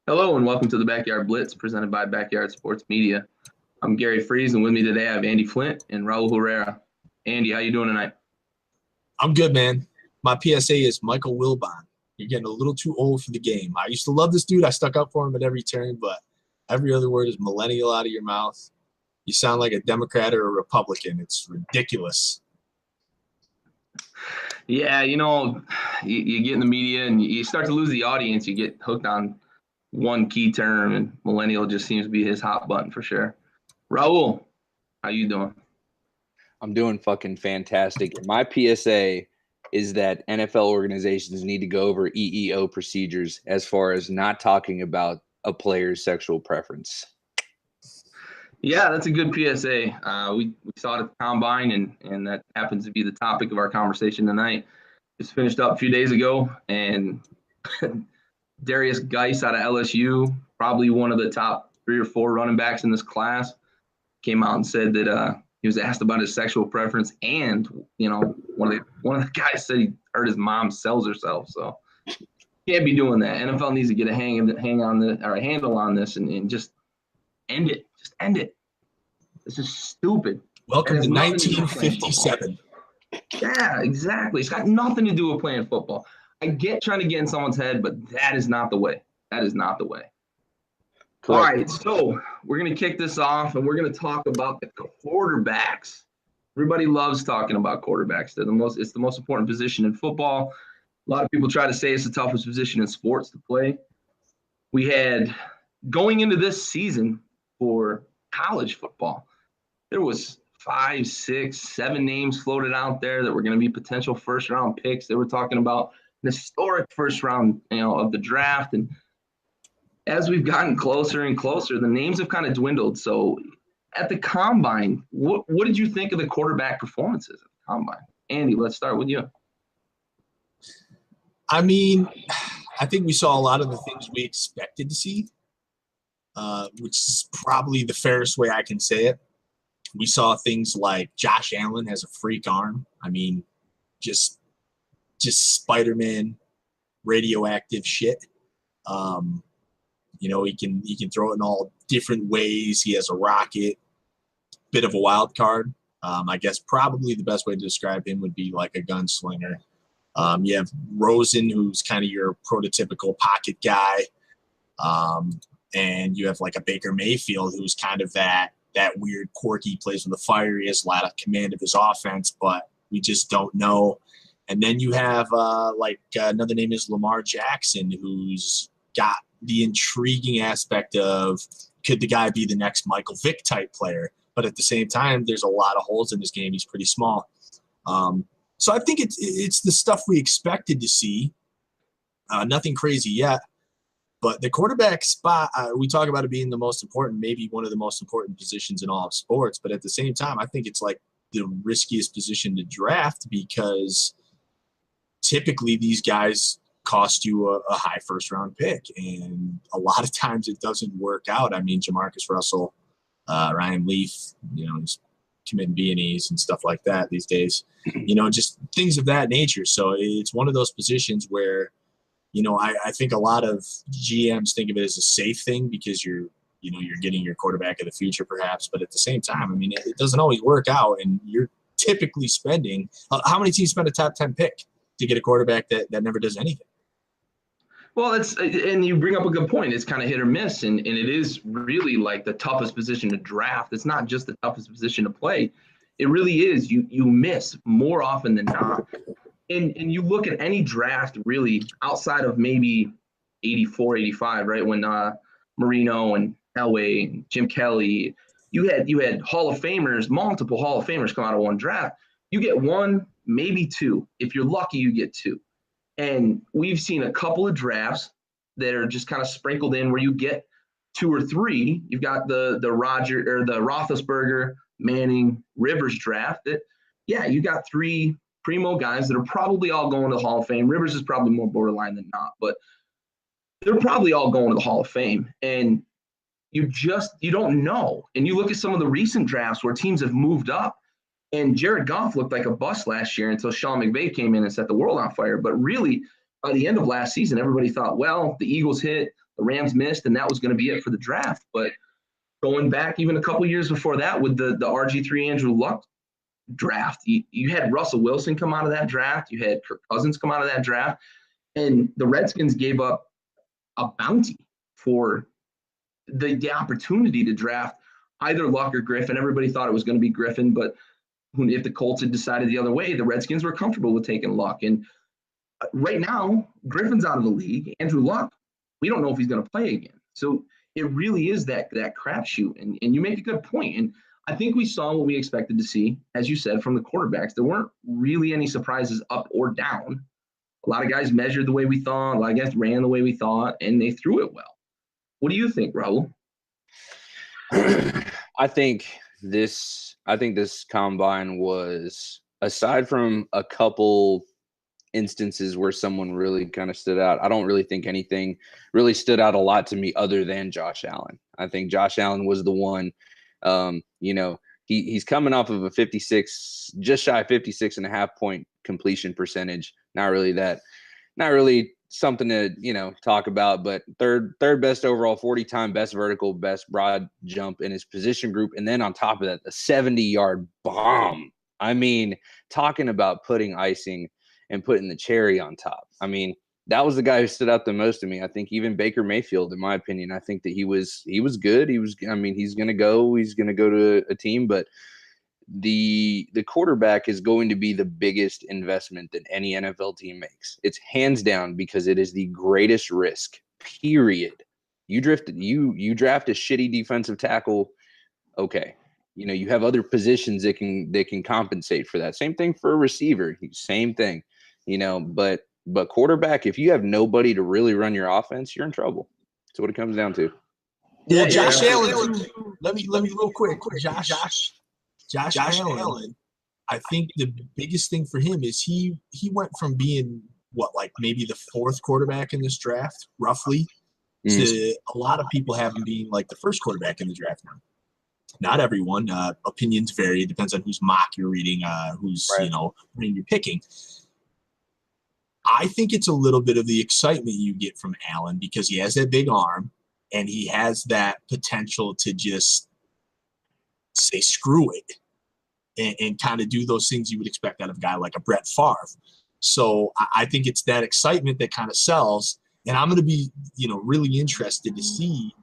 Hello and welcome to the Backyard Blitz presented by Backyard Sports Media. I'm Gary Freeze, and with me today I have Andy Flint and Raul Herrera. Andy, how you doing tonight? I'm good, man. My PSA is Michael Wilbon. You're getting a little too old for the game. I used to love this dude. I stuck up for him at every turn, but every other word is millennial out of your mouth. You sound like a Democrat or a Republican. It's ridiculous. Yeah, you get in the media and you start to lose the audience. You get hooked on one key term, and millennial just seems to be his hot button for sure. Raul, how you doing? I'm doing fucking fantastic. My PSA is that NFL organizations need to go over EEO procedures as far as not talking about a player's sexual preference. Yeah, that's a good PSA. We saw it at the Combine, and that happens to be the topic of our conversation tonight. Just finished up a few days ago, and Darius Geis out of LSU, probably one of the top 3 or 4 running backs in this class, came out and said that he was asked about his sexual preference, and one of the guys said he heard his mom sells herself. So can't be doing that. NFL needs to get a handle on this and just end it. Just end it. This is stupid. Welcome to 1957. Yeah, exactly. It's got nothing to do with playing football. I get trying to get in someone's head, but that is not the way. That is not the way. Correct. All right, so we're going to kick this off, and we're going to talk about the quarterbacks. Everybody loves talking about quarterbacks. It's the most important position in football. A lot of people try to say it's the toughest position in sports to play. We had, going into this season for college football, there was 5, 6, 7 names floated out there that were going to be potential first-round picks. They were talking about an historic first round, of the draft. And as we've gotten closer and closer, the names have kind of dwindled. So at the Combine, what did you think of the quarterback performances at the Combine? Andy, let's start with you. I mean, I think we saw a lot of the things we expected to see, which is probably the fairest way I can say it. We saw things like Josh Allen has a freak arm. I mean, just Spider-Man radioactive shit. He can throw it in all different ways. He has a rocket, bit of a wild card. I guess probably the best way to describe him would be like a gunslinger. You have Rosen, who's kind of your prototypical pocket guy. And you have like a Baker Mayfield, who's kind of that weird quirky, plays with the fire. He has a lot of command of his offense, but we just don't know. And then you have another name is Lamar Jackson, who's got the intriguing aspect of, could the guy be the next Michael Vick type player? But at the same time, there's a lot of holes in his game. He's pretty small. So I think it's the stuff we expected to see. Nothing crazy yet. But the quarterback spot, we talk about it being the most important, maybe one of the most important positions in all of sports. But at the same time, I think it's like the riskiest position to draft, because typically these guys cost you a high first-round pick, and a lot of times it doesn't work out. I mean, Jamarcus Russell, Ryan Leaf, he's committing B&Es and stuff like that these days, just things of that nature. So it's one of those positions where, I think a lot of GMs think of it as a safe thing because you're getting your quarterback of the future perhaps, but at the same time, I mean, it doesn't always work out, and you're typically spending – how many teams spend a top 10 pick to get a quarterback that never does anything? Well, and you bring up a good point. It's kind of hit or miss, and it is really like the toughest position to draft. It's not just the toughest position to play. It really is. You miss more often than not. And you look at any draft really outside of maybe 84, 85, right, when Marino and Elway and Jim Kelly, you had Hall of Famers, multiple Hall of Famers come out of one draft. You get 1, maybe 2. If you're lucky, you get 2. And we've seen a couple of drafts that are just kind of sprinkled in where you get 2 or 3. You've got the Roger or the Roethlisberger, Manning, Rivers draft. You got 3 primo guys that are probably all going to the Hall of Fame. Rivers is probably more borderline than not, but they're probably all going to the Hall of Fame. And you don't know. And you look at some of the recent drafts where teams have moved up. And Jared Goff looked like a bust last year until Sean McVay came in and set the world on fire. But really, by the end of last season, everybody thought, well, the Eagles hit, The Rams missed, and that was going to be it for the draft. But going back even a couple years before that with the RG3 Andrew Luck draft, you had Russell Wilson come out of that draft. You had Kirk Cousins come out of that draft. And the Redskins gave up a bounty for the opportunity to draft either Luck or Griffin. Everybody thought it was going to be Griffin, but if the Colts had decided the other way, the Redskins were comfortable with taking Luck. And right now, Griffin's out of the league. Andrew Luck, we don't know if he's going to play again. So it really is that crapshoot. And you make a good point. And I think we saw what we expected to see, as you said, from the quarterbacks. There weren't really any surprises up or down. A lot of guys measured the way we thought. A lot of guys ran the way we thought, and they threw it well. What do you think, Raul? I think this combine was, aside from a couple instances where someone really kind of stood out, I don't really think anything really stood out a lot to me other than Josh Allen. I think Josh Allen was the one, he's coming off of a 56, just shy of 56.5 point completion percentage. Not really something to, talk about, but third best overall, 40-time best vertical, best broad jump in his position group. And then on top of that, the 70-yard bomb. I mean, talking about putting icing and putting the cherry on top. I mean, that was the guy who stood out the most to me. I think even Baker Mayfield, in my opinion, I think that he was good. He's going to go to a team, but the quarterback is going to be the biggest investment that any NFL team makes. It's hands down, because it is the greatest risk, period. You draft a shitty defensive tackle. Okay. You have other positions that can compensate for that. Same thing for a receiver. Same thing, but quarterback, if you have nobody to really run your offense, you're in trouble. That's what it comes down to. Well, Josh Allen, let me real quick. Josh Allen, I think the biggest thing for him is he went from being maybe the fourth quarterback in this draft, roughly, to a lot of people have him being like the first quarterback in the draft now. Not everyone. Opinions vary. It depends on whose mock you're reading, who's reading you're picking. I think it's a little bit of the excitement you get from Allen because he has that big arm and he has that potential to just say screw it and kind of do those things you would expect out of a guy like a Brett Favre. So I think it's that excitement that kind of sells. And I'm going to be, really interested to see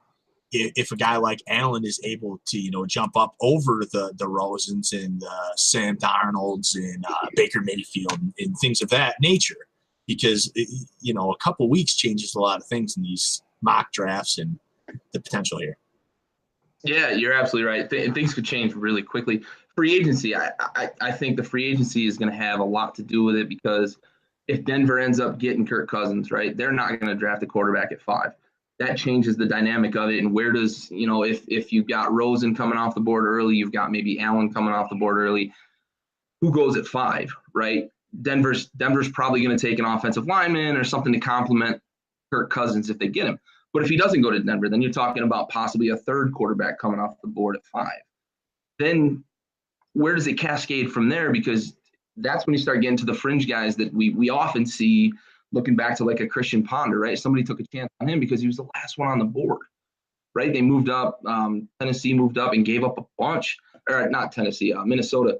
if a guy like Allen is able to, jump up over the Rosens and Sam Darnolds and Baker Mayfield and things of that nature. Because, a couple weeks changes a lot of things in these mock drafts and the potential here. Yeah, you're absolutely right. Things could change really quickly. Free agency, I think the free agency is going to have a lot to do with it because if Denver ends up getting Kirk Cousins, right, they're not going to draft a quarterback at 5. That changes the dynamic of it. And where does, if you've got Rosen coming off the board early, you've got maybe Allen coming off the board early, who goes at 5, right? Denver's probably going to take an offensive lineman or something to complement Kirk Cousins if they get him. But if he doesn't go to Denver, then you're talking about possibly a third quarterback coming off the board at 5. Then where does it cascade from there? Because that's when you start getting to the fringe guys that we often see looking back to like a Christian Ponder, right? Somebody took a chance on him because he was the last one on the board, right? They moved up. Tennessee moved up and gave up a bunch. Or not Tennessee, Minnesota.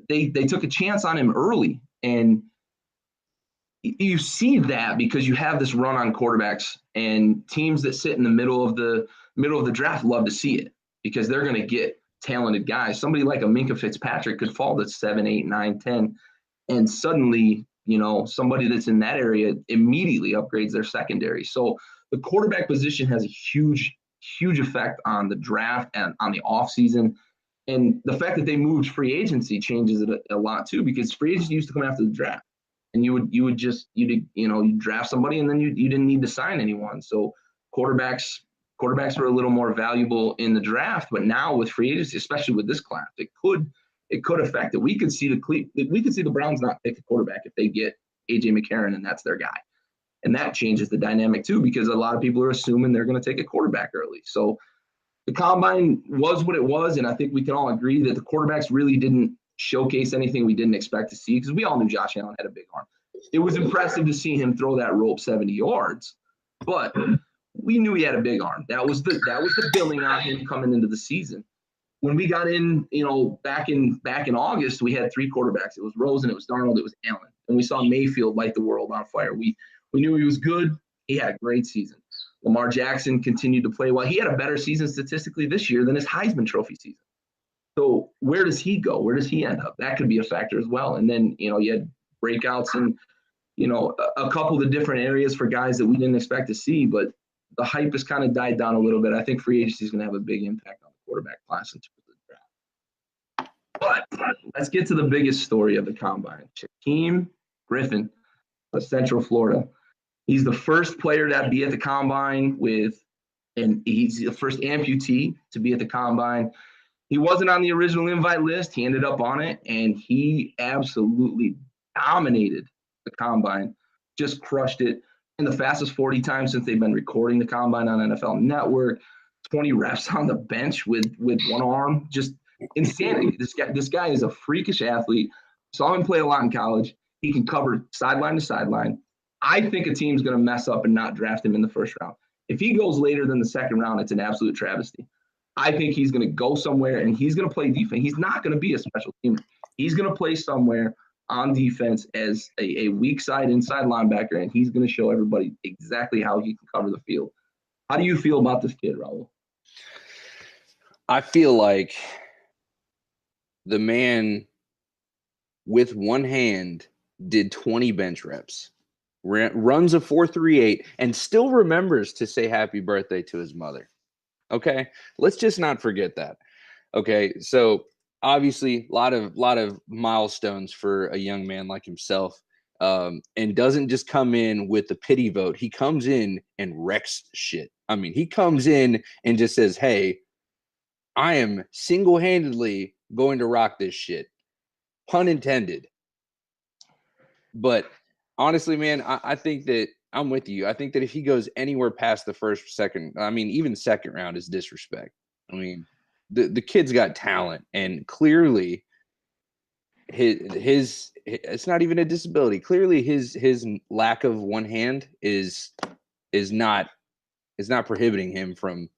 They took a chance on him early. And you see that because you have this run on quarterbacks and teams that sit in the middle of the draft love to see it because they're going to get talented guys. Somebody like a Minkah Fitzpatrick could fall to 7, 8, 9, 10, and suddenly, somebody that's in that area immediately upgrades their secondary. So the quarterback position has a huge, huge effect on the draft and on the offseason. And the fact that they moved free agency changes it a lot too, because free agency used to come after the draft. And you draft somebody and then you didn't need to sign anyone. So quarterbacks were a little more valuable in the draft, but now with free agency, especially with this class, it could affect it. We could see the Browns not pick a quarterback if they get AJ McCarron and that's their guy. And that changes the dynamic too, because a lot of people are assuming they're going to take a quarterback early. So the combine was what it was, and I think we can all agree that the quarterbacks really didn't showcase anything we didn't expect to see because we all knew Josh Allen had a big arm. It was impressive to see him throw that rope 70 yards, but we knew he had a big arm. That was the billing on him coming into the season. When we got in, back in August, we had 3 quarterbacks. It was Rosen, it was Darnold, it was Allen. And we saw Mayfield light the world on fire. We knew he was good. He had a great season. Lamar Jackson continued to play well. He had a better season statistically this year than his Heisman Trophy season. So where does he go? Where does he end up? That could be a factor as well. And then, you had breakouts in, a couple of the different areas for guys that we didn't expect to see. But the hype has kind of died down a little bit. I think free agency is going to have a big impact on the quarterback class in terms of the draft. But let's get to the biggest story of the combine. Shaquem Griffin of Central Florida. He's the first player to be at the combine and he's the first amputee to be at the combine. He wasn't on the original invite list. He ended up on it, and he absolutely dominated the combine, just crushed it. In the fastest 40 times since they've been recording the combine on NFL Network, 20 reps on the bench with one arm, just insanity. This guy is a freakish athlete. Saw him play a lot in college. He can cover sideline to sideline. I think a team's going to mess up and not draft him in the first round. If he goes later than the second round, it's an absolute travesty. I think he's going to go somewhere and he's going to play defense. He's not going to be a special teamer. He's going to play somewhere on defense as a weak side inside linebacker, and he's going to show everybody exactly how he can cover the field. How do you feel about this kid, Raul? I feel like the man with one hand did 20 bench reps, runs a 4.38, and still remembers to say happy birthday to his mother. Okay, let's just not forget that. Okay, so obviously a lot of milestones for a young man like himself, and doesn't just come in with the pity vote. He comes in and wrecks shit. I mean, he comes in and just says, hey, I am single-handedly going to rock this shit. Pun intended. But honestly, man, I think that I'm with you. I think that if he goes anywhere past the first, second, I mean, even second round is disrespect. I mean, the kid's got talent, and clearly his it's not even a disability. Clearly his lack of one hand is not prohibiting him from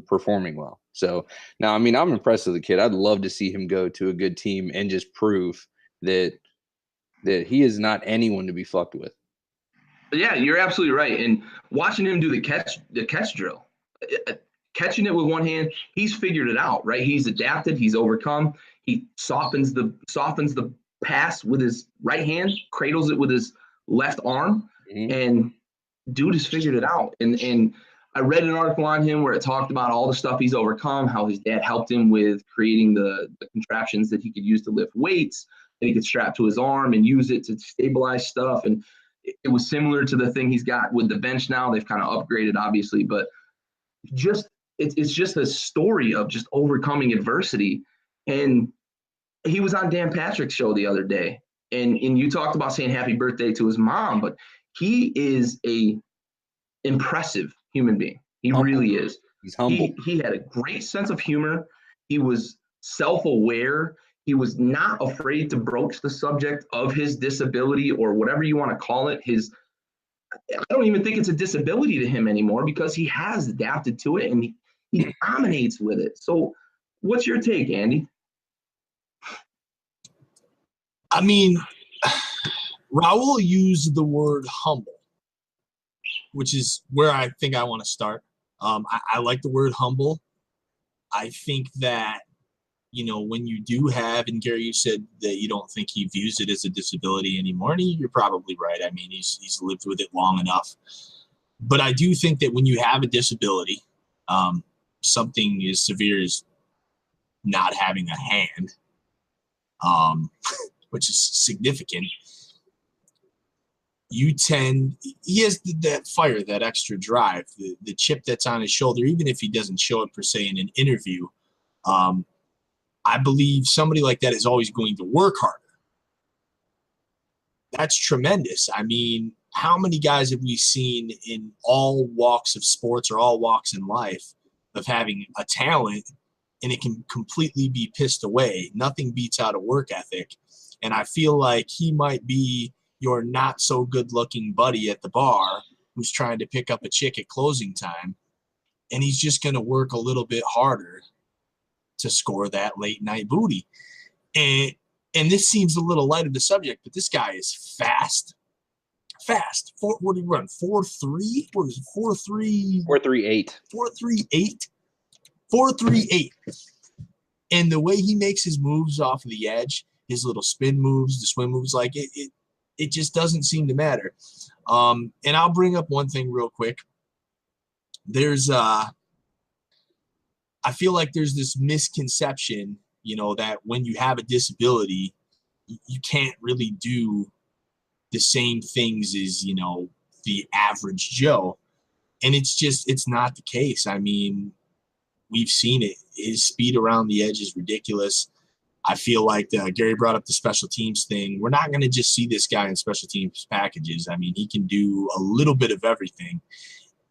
performing well. So now, I mean, I'm impressed with the kid. I'd love to see him go to a good team and just prove that he is not anyone to be fucked with. Yeah, you're absolutely right. And watching him do the catch drill, catching it with one hand, he's figured it out, right? He's adapted, he's overcome. He softens the pass with his right hand, cradles it with his left arm, and dude has figured it out. And I read an article on him where it talked about all the stuff he's overcome, how his dad helped him with creating the contraptions that he could use to lift weights, that he could strap to his arm and use it to stabilize stuff. And it was similar to the thing he's got with the bench now. They've kind of upgraded, obviously, but it's just a story of just overcoming adversity. And he was on Dan Patrick's show the other day, and you talked about saying happy birthday to his mom, but he is a impressive human being. He humble. Really is. He's humble. He had a great sense of humor. He was self-aware. He was not afraid to broach the subject of his disability, or whatever you want to call it. I don't even think it's a disability to him anymore, because he has adapted to it and he dominates with it. So what's your take, Andy? I mean, Raul used the word humble, which is where I think I want to start. I like the word humble. I think that, when you do have, and Gary, you said that you don't think he views it as a disability anymore, and you're probably right. I mean, he's lived with it long enough. But I do think that when you have a disability, something as severe as not having a hand, which is significant, he has that fire, that extra drive, the chip that's on his shoulder, even if he doesn't show it per se in an interview. I believe somebody like that is always going to work harder. That's tremendous. I mean, how many guys have we seen in all walks of sports or all walks in life of having a talent, and it can completely be pissed away? Nothing beats out a work ethic. And I feel like he might be your not so good looking buddy at the bar who's trying to pick up a chick at closing time, and he's just going to work a little bit harder to score that late night booty. And this seems a little light of the subject, but this guy is fast. What did he run? 4.3? What is it? 4.3? 4.38. 4.38. 4.38. And the way he makes his moves off of the edge, his little spin moves, the swim moves, like it just doesn't seem to matter. And I'll bring up one thing real quick. There's I feel like there's this misconception, that when you have a disability, you can't really do the same things as, the average Joe. And it's not the case. I mean, we've seen it. His speed around the edge is ridiculous. I feel like Gary brought up the special teams thing. We're not going to just see this guy in special teams packages. I mean, he can do a little bit of everything.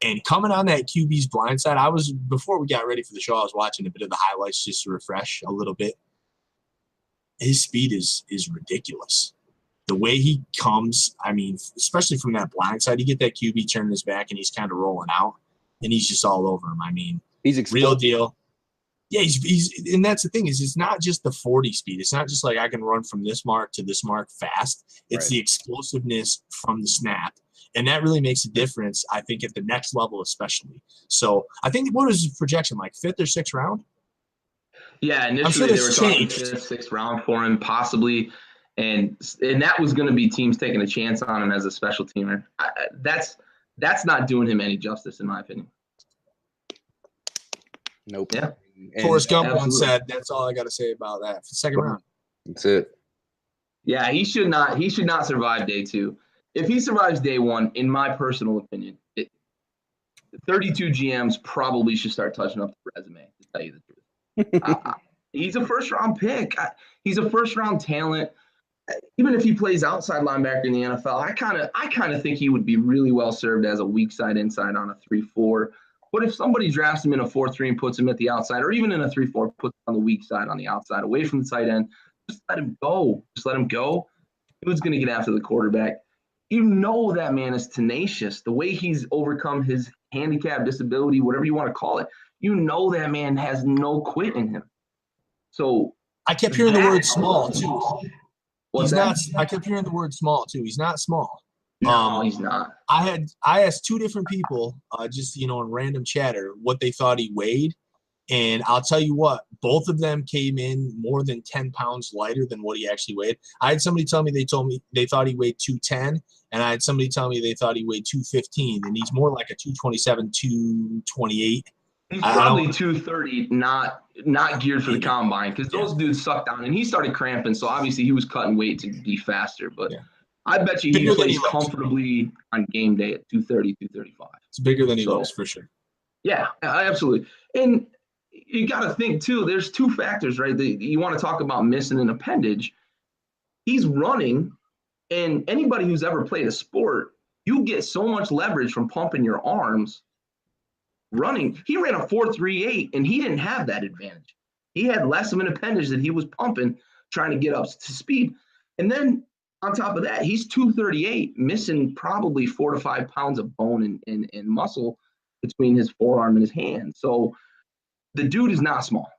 And coming on that QB's blind side, before we got ready for the show, I was watching a bit of the highlights just to refresh a little bit. His speed is ridiculous. The way he comes, I mean, especially from that blind side, you get that QB turning his back and he's kind of rolling out, and he's just all over him. I mean, he's real deal. Yeah, he's and that's the thing is it's not just the 40 speed. It's not just like I can run from this mark to this mark fast. It's the explosiveness from the snap. And that really makes a difference, I think, at the next level especially. So I think, what was his projection, like 5th or 6th round? Yeah, initially they were talking 5th, 6th round for him, possibly. And that was going to be teams taking a chance on him as a special teamer. That's not doing him any justice, in my opinion. Nope. Yeah. Forrest Gump once said, "That's all I got to say about that." For the second round. That's it. Yeah, he should not survive day 2. If he survives day 1, in my personal opinion, 32 GMs probably should start touching up the resume, to tell you the truth. He's a first-round pick. He's a first-round talent. Even if he plays outside linebacker in the NFL, I kind of think he would be really well served as a weak side inside on a 3-4. But if somebody drafts him in a 4-3 and puts him at the outside, or even in a 3-4, puts him on the weak side on the outside, away from the tight end, just let him go. Just let him go. Who's going to get after the quarterback? That man is tenacious. The way he's overcome his handicap, disability, whatever you want to call it, that man has no quit in him. So I kept hearing the word small too. I kept hearing the word small too. He's not small. No, he's not. I asked 2 different people, just in random chatter, what they thought he weighed, and I'll tell you what, both of them came in more than 10 pounds lighter than what he actually weighed. I had somebody tell me they thought he weighed 210, and I had somebody tell me they thought he weighed 215, and he's more like a 227, 228. He's probably 230, not geared for the combine, because those dudes suck down, and he started cramping, so obviously he was cutting weight to be faster, but I bet you he plays comfortably on game day at 230, 235. It's bigger than he looks, for sure. Yeah, absolutely. And you got to think, too, there's 2 factors, right? You want to talk about missing an appendage. He's running, and anybody who's ever played a sport, you get so much leverage from pumping your arms running. He ran a 4.38, and he didn't have that advantage. He had less of an appendage that he was pumping, trying to get up to speed. And then on top of that, he's 238, missing probably 4 to 5 pounds of bone and muscle between his forearm and his hand. So the dude is not small.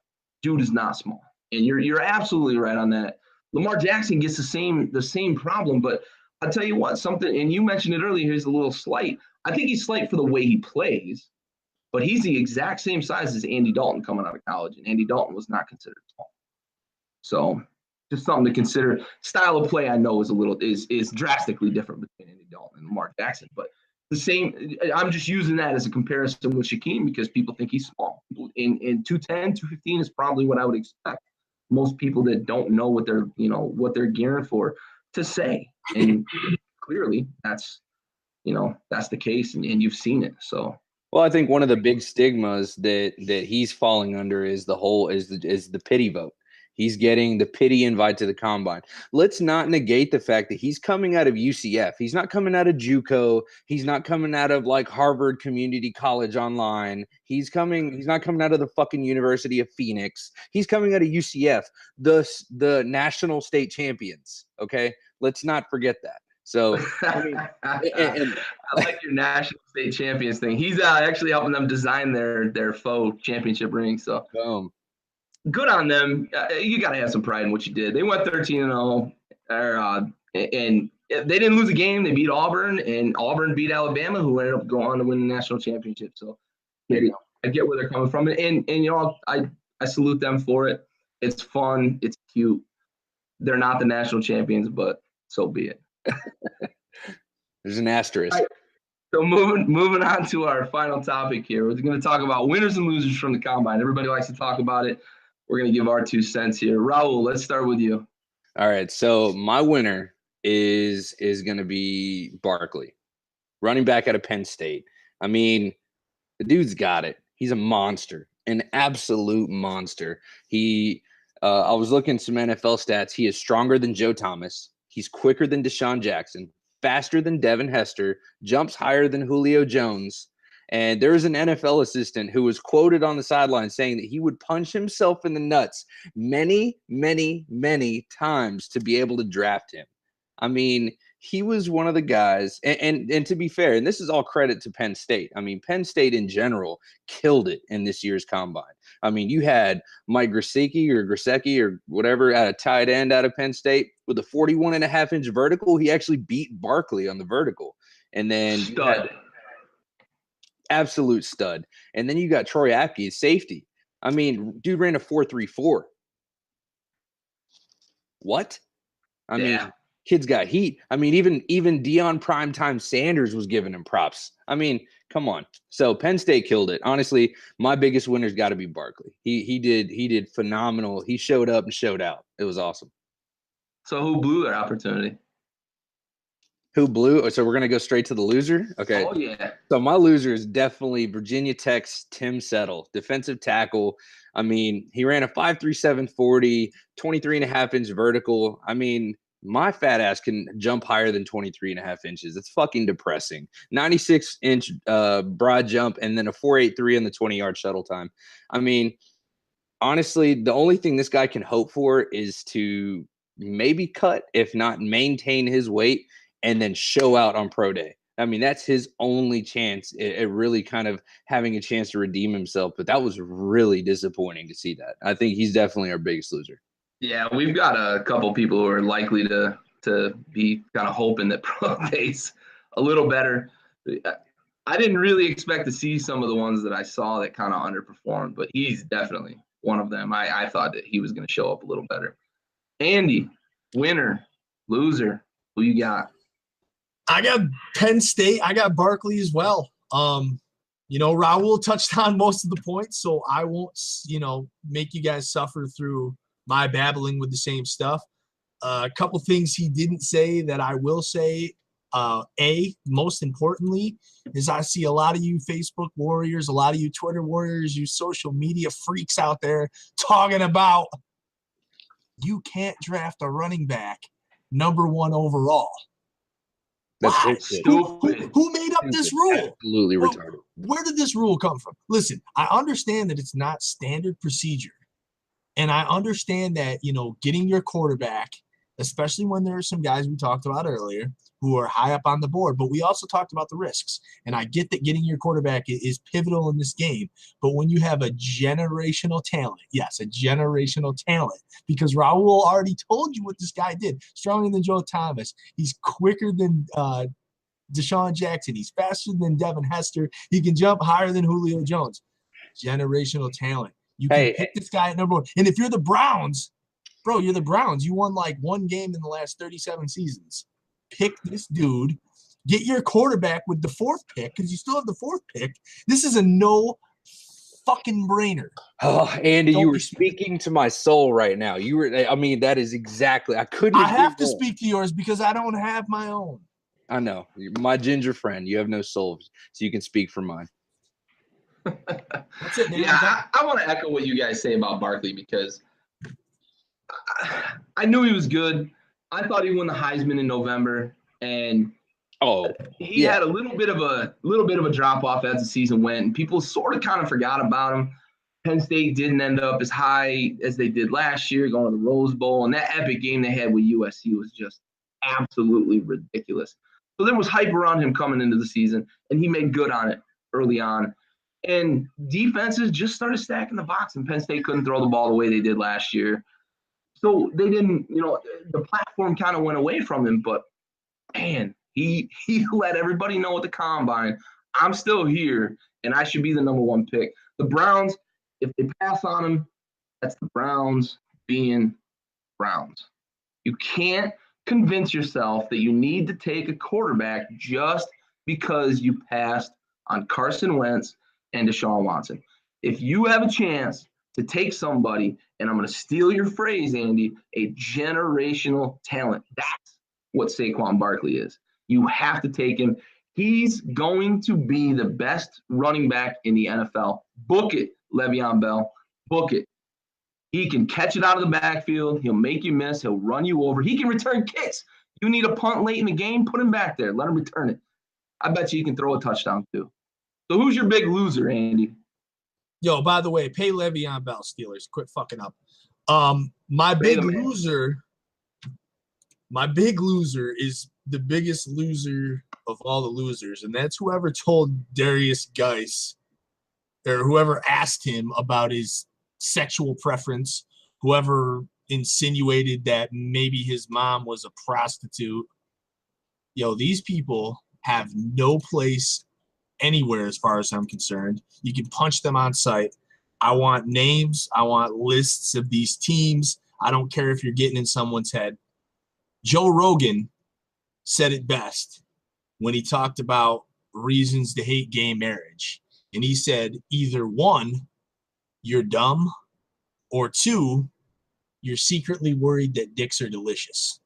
And you're absolutely right on that. Lamar Jackson gets the same problem, but I'll tell you what, something, and you mentioned it earlier, he's a little slight. I think he's slight for the way he plays, but he's the exact same size as Andy Dalton coming out of college, and Andy Dalton was not considered small. So just something to consider. Style of play, I know, is drastically different between Andy Dalton and Lamar Jackson, but the same. I'm just using that as a comparison with Shaquem because people think he's small. In 210, 215 is probably what I would expect most people that don't know what they're gearing for to say, and clearly that's the case, and you've seen it. So. Well, I think one of the big stigmas that he's falling under is the pity vote. He's getting the pity invite to the combine. Let's not negate the fact that he's coming out of UCF. He's not coming out of JUCO. He's not coming out of like Harvard Community College Online. He's not coming out of the fucking University of Phoenix. He's coming out of UCF, the national state champions. Okay, let's not forget that. So, I mean, I like your national state champions thing. He's actually helping them design their faux championship ring. So boom. Good on them. You got to have some pride in what you did. They went 13-0, and they didn't lose a game. They beat Auburn, and Auburn beat Alabama, who ended up going on to win the national championship. So I get where they're coming from, and I salute them for it. It's fun. It's cute. They're not the national champions, but so be it. There's an asterisk. Right. So moving on to our final topic here. We're going to talk about winners and losers from the Combine. Everybody likes to talk about it. We're going to give our 2 cents here. Raul, let's start with you. All right. So my winner is going to be Barkley, running back out of Penn State. I mean, the dude's got it. He's a monster, an absolute monster. I was looking at some NFL stats. He is stronger than Joe Thomas. He's quicker than Deshaun Jackson, faster than Devin Hester, jumps higher than Julio Jones. And there was an NFL assistant who was quoted on the sideline saying that he would punch himself in the nuts many, many, many times to be able to draft him. I mean, he was one of the guys, and to be fair, and this is all credit to Penn State. I mean, Penn State in general killed it in this year's Combine. I mean, you had Mike Gesicki or whatever at a tight end out of Penn State with a 41.5-inch vertical. He actually beat Barkley on the vertical. And then absolute stud. And then you got Troy Apke, safety. I mean, dude ran a 4.34. What? I mean, kid's got heat. I mean, even Deion Primetime Sanders was giving him props. I mean, come on. So Penn State killed it. Honestly, my biggest winner's got to be Barkley. He did phenomenal. He showed up and showed out. It was awesome. So who blew their opportunity? Who blew? So we're going to go straight to the loser? Okay. Oh, yeah. So my loser is definitely Virginia Tech's Tim Settle, defensive tackle. I mean, he ran a 5.37 40, 23.5-inch vertical. I mean, my fat ass can jump higher than 23.5 inches. It's fucking depressing. 96-inch broad jump and then a 4.83 in the 20-yard shuttle time. I mean, honestly, the only thing this guy can hope for is to maybe cut, if not maintain his weight, and then show out on pro day. I mean, that's his only chance at really kind of having a chance to redeem himself. But that was really disappointing to see that. I think he's definitely our biggest loser. Yeah, we've got a couple people who are likely to be kind of hoping that pro day's a little better. I didn't really expect to see some of the ones that I saw that kind of underperformed, but he's definitely one of them. I thought that he was going to show up a little better. Andy, winner, loser, who you got? I got Penn State. I got Barkley as well. Raul touched on most of the points, so I won't, make you guys suffer through my babbling with the same stuff. A couple things he didn't say that I will say. Most importantly, is I see a lot of you Facebook warriors, a lot of you Twitter warriors, you social media freaks out there talking about you can't draft a running back number 1 overall. That's who made up this rule? Absolutely retarded. Where did this rule come from? Listen, I understand that it's not standard procedure. And I understand that, getting your quarterback, especially when there are some guys we talked about earlier who are high up on the board, but we also talked about the risks. And I get that getting your quarterback is pivotal in this game. But when you have a generational talent, yes, a generational talent, because Raul already told you what this guy did. Stronger than Joe Thomas. He's quicker than Deshaun Jackson. He's faster than Devin Hester. He can jump higher than Julio Jones. Generational talent. You can pick this guy at number 1. And if you're the Browns, bro, you're the Browns. You won like 1 game in the last 37 seasons. Pick this dude. Get your quarterback with the 4th pick because you still have the 4th pick. This is a no fucking brainer. Oh, Andy, you were speaking to my soul right now. That is exactly. I have to speak to yours because I don't have my own. I know. You're my ginger friend. You have no soul, so you can speak for mine. That's it, man. Yeah, I want to echo what you guys say about Barkley because I knew he was good. I thought he won the Heisman in November, and he had a little bit of a drop off as the season went, and people sort of kind of forgot about him. Penn State didn't end up as high as they did last year, going to the Rose Bowl, and that epic game they had with USC was just absolutely ridiculous. So there was hype around him coming into the season, and he made good on it early on. And defenses just started stacking the box, and Penn State couldn't throw the ball the way they did last year. So they didn't, the platform kind of went away from him. But, man, he let everybody know at the combine, I'm still here, and I should be the number one pick. The Browns, if they pass on him, that's the Browns being Browns. You can't convince yourself that you need to take a quarterback just because you passed on Carson Wentz and Deshaun Watson. If you have a chance to take somebody, and I'm going to steal your phrase, Andy, a generational talent, that's what Saquon Barkley is. You have to take him. He's going to be the best running back in the NFL. Book it, Le'Veon Bell. Book it. He can catch it out of the backfield. He'll make you miss. He'll run you over. He can return kicks. You need a punt late in the game, put him back there. Let him return it. I bet you he can throw a touchdown too. So who's your big loser, Andy? Yo, by the way, pay Le'Veon Bell, Steelers. Quit fucking up. My big loser is the biggest loser of all the losers, and that's whoever told Darius Geis or whoever asked him about his sexual preference, whoever insinuated that maybe his mom was a prostitute. Yo, these people have no place anywhere as far as I'm concerned. You can punch them on sight. I want names. I want lists of these teams. I don't care if you're getting in someone's head. Joe Rogan said it best when he talked about reasons to hate gay marriage. And he said, either one, you're dumb, or two, you're secretly worried that dicks are delicious.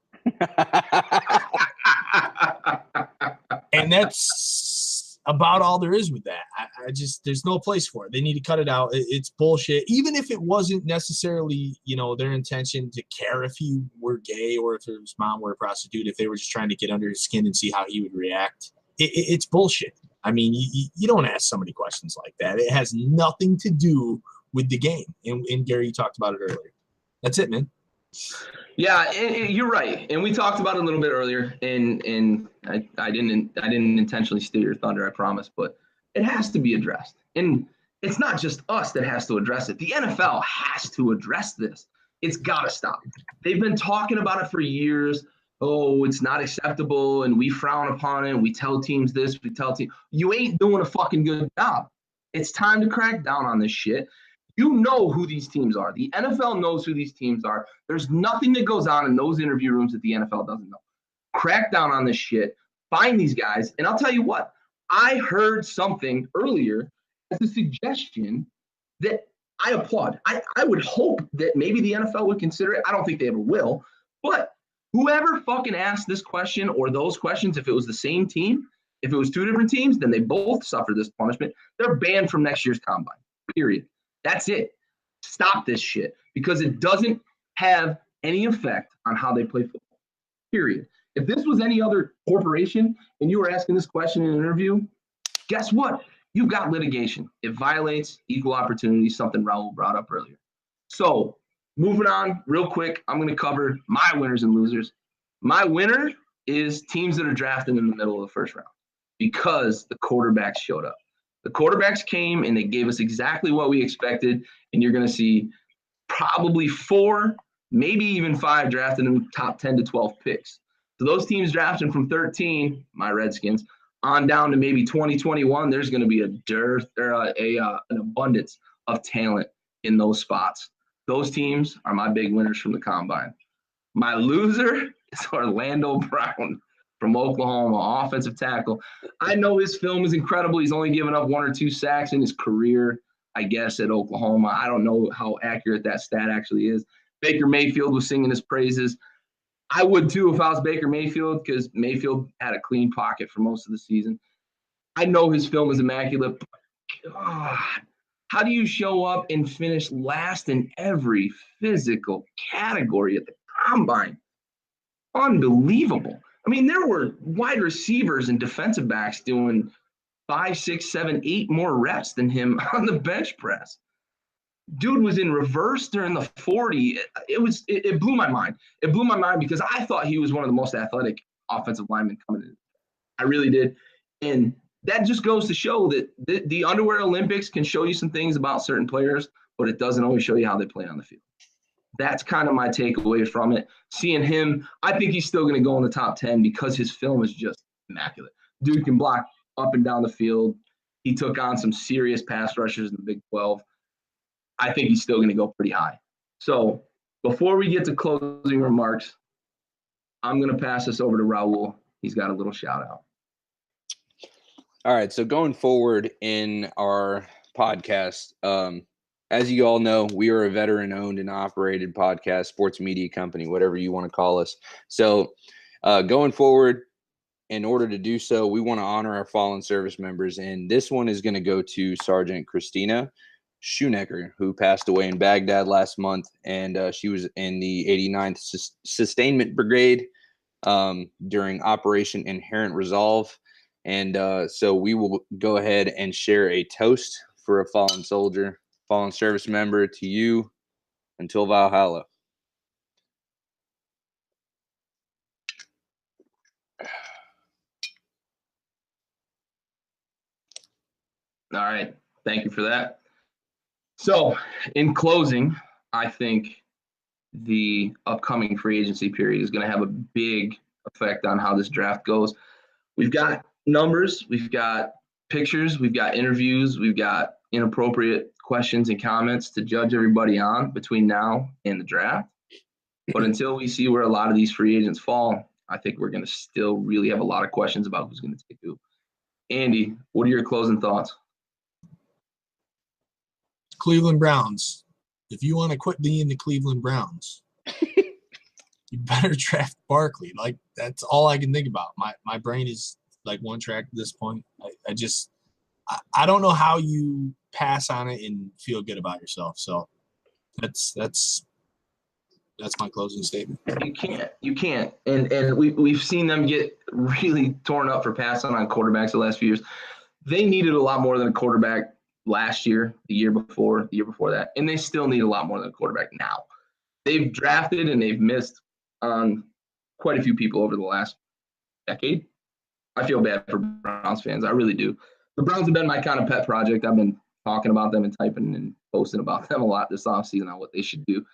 And that's about all there is with that. I just, there's no place for it. They need to cut it out. It's bullshit. Even if it wasn't necessarily, their intention to care if he were gay or if his mom were a prostitute, if they were just trying to get under his skin and see how he would react. It's bullshit. I mean, you don't ask somebody questions like that. It has nothing to do with the game. And Gary, you talked about it earlier. That's it, man. Yeah, you're right. And we talked about it a little bit earlier, and I didn't intentionally steal your thunder, I promise, but it has to be addressed. And it's not just us that has to address it. The NFL has to address this. It's got to stop. They've been talking about it for years. Oh, it's not acceptable, and we frown upon it. We tell teams this, we tell teams. You ain't doing a fucking good job. It's time to crack down on this shit. You know who these teams are. The NFL knows who these teams are. There's nothing that goes on in those interview rooms that the NFL doesn't know. Crack down on this shit. Find these guys. And I'll tell you what, I heard something earlier as a suggestion that I applaud. I would hope that maybe the NFL would consider it. I don't think they ever will. But whoever fucking asked this question or those questions, if it was the same team, if it was two different teams, then they both suffer this punishment. They're banned from next year's combine, period. That's it. Stop this shit because it doesn't have any effect on how they play football, period. If this was any other corporation and you were asking this question in an interview, guess what? You've got litigation. It violates equal opportunity, something Raul brought up earlier. So moving on real quick, I'm going to cover my winners and losers. My winner is teams that are drafted in the middle of the first round because the quarterbacks showed up. The quarterbacks came and they gave us exactly what we expected, and you're going to see probably 4, maybe even 5 drafted in the top 10 to 12 picks. So those teams drafting from 13, my Redskins, on down to maybe 2021, there's going to be a dearth or an abundance of talent in those spots. Those teams are my big winners from the combine. My loser is Orlando Brown from Oklahoma, offensive tackle. I know his film is incredible. He's only given up 1 or 2 sacks in his career, I guess, at Oklahoma. I don't know how accurate that stat actually is. Baker Mayfield was singing his praises. I would too if I was Baker Mayfield because Mayfield had a clean pocket for most of the season. I know his film is immaculate, but God, how do you show up and finish last in every physical category at the combine? Unbelievable. I mean, there were wide receivers and defensive backs doing 5, 6, 7, 8 more reps than him on the bench press. dude was in reverse during the 40. It blew my mind. It blew my mind because I thought he was one of the most athletic offensive linemen coming in. I really did. And that just goes to show that the Underwear Olympics can show you some things about certain players, but it doesn't always show you how they play on the field. That's kind of my takeaway from it. Seeing him, I think he's still going to go in the top 10 because his film is just immaculate. Dude can block up and down the field. He took on some serious pass rushers in the Big 12. I think he's still going to go pretty high. So before we get to closing remarks, I'm going to pass this over to Raul. He's got a little shout out. All right. So going forward in our podcast, as you all know, we are a veteran-owned and operated podcast, sports media company, whatever you want to call us. So going forward, in order to do so, we want to honor our fallen service members. And this one is going to go to Sergeant Christina Schoenecker, who passed away in Baghdad last month. And she was in the 89th Sustainment Brigade during Operation Inherent Resolve. And so we will go ahead and share a toast for a fallen soldier, fallen service member, to you until Valhalla. All right. Thank you for that. So in closing, I think the upcoming free agency period is going to have a big effect on how this draft goes. We've got numbers, we've got pictures, we've got interviews, we've got inappropriate questions and comments to judge everybody on between now and the draft. But until we see where a lot of these free agents fall, I think we're going to still really have a lot of questions about who's going to take who. Andy, what are your closing thoughts? Cleveland Browns. If you want to quit being the Cleveland Browns, you better draft Barkley. Like, that's all I can think about. My brain is like one track at this point. I don't know how you pass on it and feel good about yourself. So that's my closing statement. You can't. And we've seen them get really torn up for passing on quarterbacks the last few years. They needed a lot more than a quarterback last year, the year before that, and they still need a lot more than a quarterback now. They've drafted and they've missed on quite a few people over the last decade. I feel bad for Browns fans. I really do. The Browns have been my kind of pet project. I've been talking about them and typing and posting about them a lot this offseason on what they should do.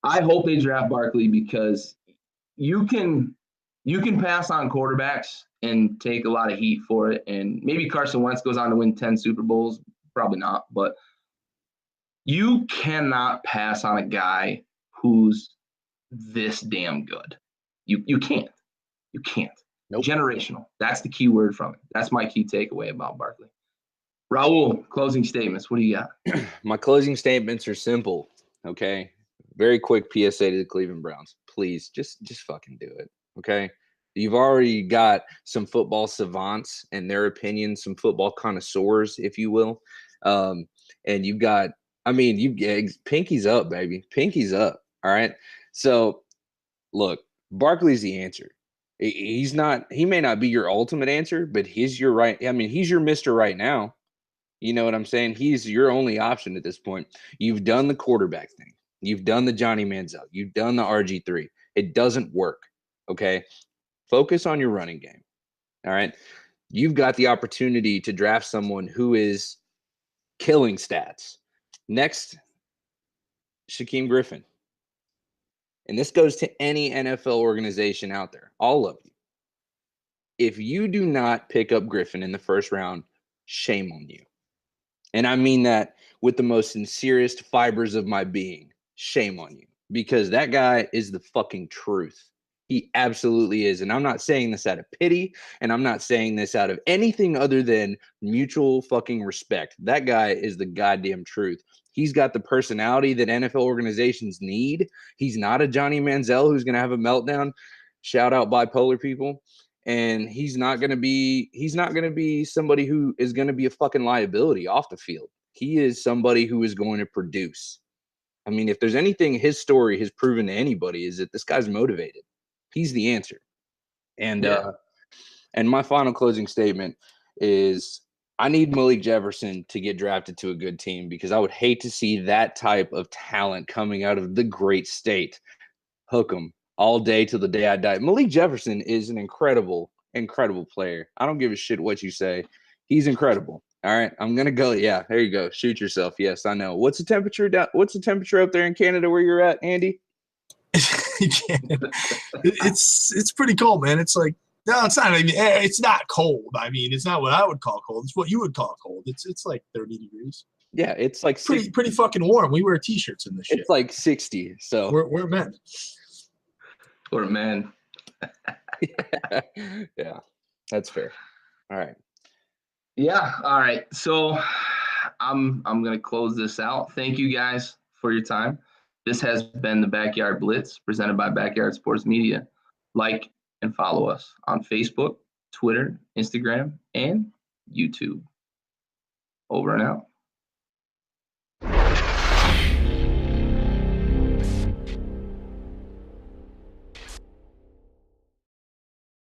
I hope they draft Barkley because you can pass on quarterbacks and take a lot of heat for it. And maybe Carson Wentz goes on to win 10 Super Bowls. Probably not. But you cannot pass on a guy who's this damn good. You can't. You can't. Nope. Generational. That's the key word from it. That's my key takeaway about Barkley. Raul, closing statements. What do you got? My closing statements are simple. Okay. Very quick PSA to the Cleveland Browns. Please, just fucking do it. Okay. You've already got some football savants and their opinions, some football connoisseurs, if you will. And you've got, pinkies up, baby. Pinkies up. All right. So look, Barkley's the answer. He may not be your ultimate answer, but he's your right. He's your Mr. Right now. You know what I'm saying? He's your only option at this point. You've done the quarterback thing. You've done the Johnny Manziel. You've done the RG3. It doesn't work. Okay. Focus on your running game. All right. You've got the opportunity to draft someone who is killing stats. Next, Shaquem Griffin. And this goes to any NFL organization out there, all of you. If you do not pick up Griffin in the first round, shame on you. And I mean that with the most sincerest fibers of my being. Shame on you. Because that guy is the fucking truth. He absolutely is. And I'm not saying this out of pity, and I'm not saying this out of anything other than mutual fucking respect. That guy is the goddamn truth. He's got the personality that NFL organizations need. He's not a Johnny Manziel who's going to have a meltdown. Shout out bipolar people. And he's not going to be somebody who is going to be a fucking liability off the field. He is somebody who is going to produce. If there's anything his story has proven to anybody is that this guy's motivated. He's the answer. And my final closing statement is I need Malik Jefferson to get drafted to a good team because I would hate to see that type of talent coming out of the great state. Hook him all day till the day I die. Malik Jefferson is an incredible, incredible player. I don't give a shit what you say. He's incredible. All right, I'm gonna go. Yeah, there you go. Shoot yourself. Yes, I know. What's the temperature up there in Canada where you're at, Andy? It's pretty cold, man. It's like, no, it's not. I mean, it's not cold. I mean, it's not what I would call cold. It's what you would call cold. It's like 30 degrees. Yeah, it's like pretty fucking warm. We wear t-shirts in this shit. It's like 60. So we're men. We're men. Yeah, that's fair. All right. Yeah. All right. So I'm gonna close this out. Thank you guys for your time. This has been the Backyard Blitz presented by Backyard Sports Media. Like and follow us on Facebook, Twitter, Instagram, and YouTube. Over and out.